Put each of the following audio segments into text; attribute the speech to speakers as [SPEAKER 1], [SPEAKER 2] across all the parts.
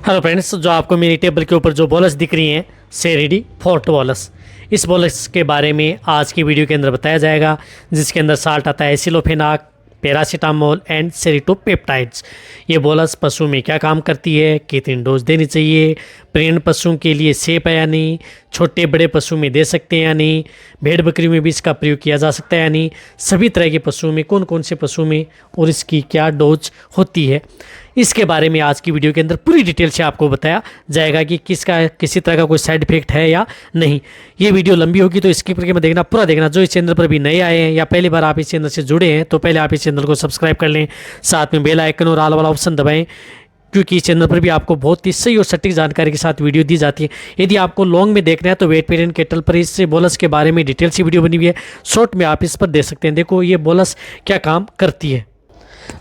[SPEAKER 1] Hello friends, जो आपको मेरी टेबल के ऊपर जो बॉलस दिख रही हैं सेरेडी फोर्ट बॉलस, इस बॉलस के बारे में आज की वीडियो के अंदर बताया जाएगा, जिसके अंदर साल्ट आता है एसिलोफेनाक, पैरासीटामोल एंड सेरिटोपेप्टाइड्स। ये बोलस पशु में क्या काम करती है, कितनी डोज देनी चाहिए, प्रेग्नेंट पशुओं के लिए सेफ है या नहीं, छोटे बड़े पशु में दे सकते हैं या नहीं, भेड़ बकरी में भी इसका प्रयोग किया जा सकता है या नहीं, सभी तरह के पशुओं में, कौन कौन से पशु में और इसकी क्या डोज होती है, इसके बारे में आज की वीडियो के अंदर पूरी डिटेल से आपको बताया जाएगा कि किसी तरह का कोई साइड इफेक्ट है या नहीं। ये वीडियो लंबी होगी तो स्किप करके मत देखना, पूरा देखना। जो इस चैनल पर भी नए आए हैं या पहली बार आप इस चैनल से जुड़े हैं तो पहले आप इस चैनल को सब्सक्राइब कर लें, साथ में बेल आइकन और ऑल वाला ऑप्शन दबाएं, क्योंकि इस चैनल पर भी आपको बहुत ही सही और सटीक जानकारी के साथ वीडियो दी जाती है। यदि आपको लॉन्ग में देखना है तो वेट पेरियन केटल पर इस बोलस के बारे में डिटेल से वीडियो बनी हुई है, शॉर्ट में आप इस पर देख सकते हैं। देखो ये बोलस क्या काम करती है,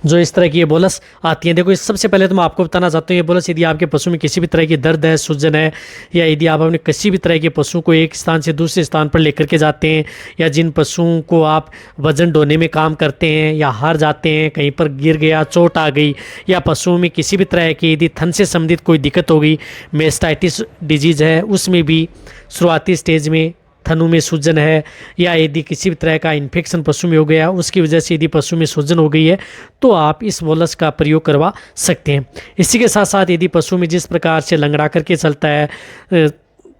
[SPEAKER 1] जो इस तरह की ये बोलस आती है। देखो इस सबसे पहले तो मैं आपको बताना चाहता हूँ, ये बोलस यदि आपके पशु में किसी भी तरह की दर्द है, सूजन है, या यदि आप अपने किसी भी तरह के पशु को एक स्थान से दूसरे स्थान पर लेकर के जाते हैं, या जिन पशुओं को आप वजन ढोने में काम करते हैं या हार जाते हैं, कहीं पर गिर गया, चोट आ गई, या पशुओं में किसी भी तरह की यदि थन से संबंधित कोई दिक्कत हो गई, मेस्टाइटिस डिजीज़ है, उसमें भी शुरुआती स्टेज में थनों में सूजन है, या यदि किसी भी तरह का इन्फेक्शन पशु में हो गया, उसकी वजह से यदि पशु में सूजन हो गई है तो आप इस बोलस का प्रयोग करवा सकते हैं। इसी के साथ साथ यदि पशु में जिस प्रकार से लंगड़ा करके चलता है,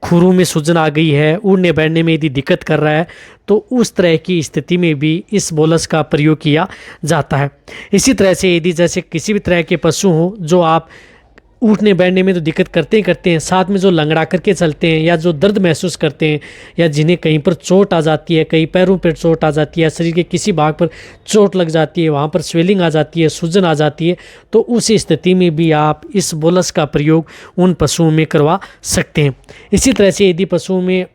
[SPEAKER 1] खुरों में सूजन आ गई है, उड़ने बैठने में यदि दिक्कत कर रहा है, तो उस तरह की स्थिति में भी इस बोलस का प्रयोग किया जाता है। इसी तरह से यदि जैसे किसी भी तरह के पशु हों जो आप उठने बैठने में तो दिक्कत करते ही करते हैं, साथ में जो लंगड़ा करके चलते हैं या जो दर्द महसूस करते हैं, या जिन्हें कहीं पर चोट आ जाती है, कहीं पैरों पर चोट आ जाती है, शरीर के किसी भाग पर चोट लग जाती है, वहाँ पर स्वेलिंग आ जाती है, सूजन आ जाती है, तो उस स्थिति में भी आप इस बोलस का प्रयोग उन पशुओं में करवा सकते हैं। इसी तरह से यदि पशुओं में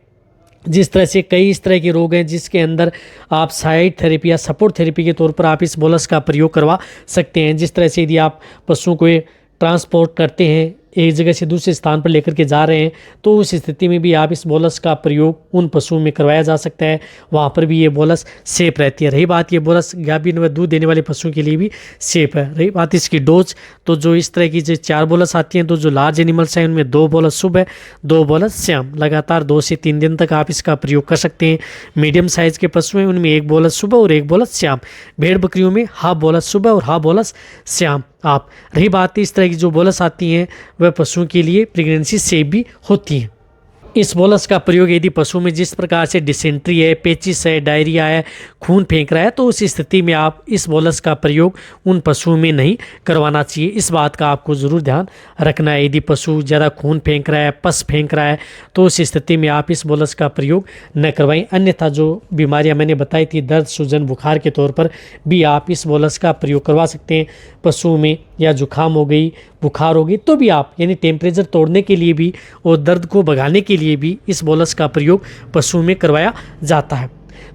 [SPEAKER 1] जिस तरह से कई इस तरह के रोग हैं जिसके अंदर आप साइड थेरेपी या सपोर्ट थेरेपी के तौर पर आप इस बोलस का प्रयोग करवा सकते हैं। जिस तरह से यदि आप पशुओं को ट्रांसपोर्ट करते हैं, एक जगह से दूसरे स्थान पर लेकर के जा रहे हैं, तो उस स्थिति में भी आप इस बोलस का प्रयोग उन पशुओं में करवाया जा सकता है, वहाँ पर भी ये बोलस सेफ रहती है। रही बात ये बोलस गाभिन व दूध देने वाले पशुओं के लिए भी सेफ है। रही बात इसकी डोज, तो जो इस तरह की जो 4 बोलस आती हैं, तो जो लार्ज एनिमल्स हैं उनमें 2 बोलस सुबह, 2 बोलस शाम, लगातार 2 से 3 दिन तक आप इसका प्रयोग कर सकते हैं। मीडियम साइज़ के पशु हैं उनमें 1 बोलस सुबह और 1 बोलस शाम। भेड़ बकरियों में हाफ बोलस सुबह और हाफ बोलस शाम आप। रही बात इस तरह की जो बोलस आती हैं वह पशुओं के लिए प्रेगनेंसी सेफ भी होती हैं। इस बोलस का प्रयोग यदि पशु में जिस प्रकार से डिसेंट्री है, पेचिस है, डायरिया है, खून फेंक रहा है, तो उस स्थिति में आप इस बोलस का प्रयोग उन पशुओं में नहीं करवाना चाहिए। इस बात का आपको ज़रूर ध्यान रखना है। यदि पशु ज़्यादा खून फेंक रहा है, पस फेंक रहा है, तो उस स्थिति में आप इस बोलस का प्रयोग न करवाएं। अन्यथा जो बीमारियां मैंने बताई थी, दर्द, सूजन, बुखार के तौर पर भी आप इस बोलस का प्रयोग करवा सकते हैं। पशुओं में या जुकाम हो गई, बुखार हो गई, तो भी आप यानी टेम्परेचर तोड़ने के लिए भी और दर्द को भगाने के लिए भी इस बोलस का प्रयोग पशुओं में करवाया जाता है।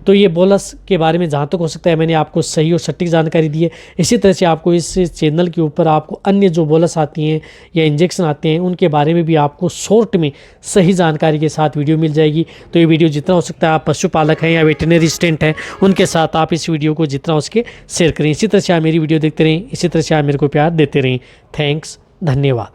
[SPEAKER 1] तो ये बोलस के बारे में जहाँ तक हो सकता है मैंने आपको सही और सटीक जानकारी दी है। इसी तरह से आपको इस चैनल के ऊपर आपको अन्य जो बोलस आती हैं या इंजेक्शन आते हैं उनके बारे में भी आपको शॉर्ट में सही जानकारी के साथ वीडियो मिल जाएगी। तो ये वीडियो जितना हो सकता है, आप पशुपालक हैं या वेटरनरी असिस्टेंट हैं, उनके साथ आप इस वीडियो को जितना हो सके शेयर करें। इसी तरह से आप मेरी वीडियो देखते रहें, इसी तरह से आप मेरे को प्यार देते रहें। थैंक्स, धन्यवाद।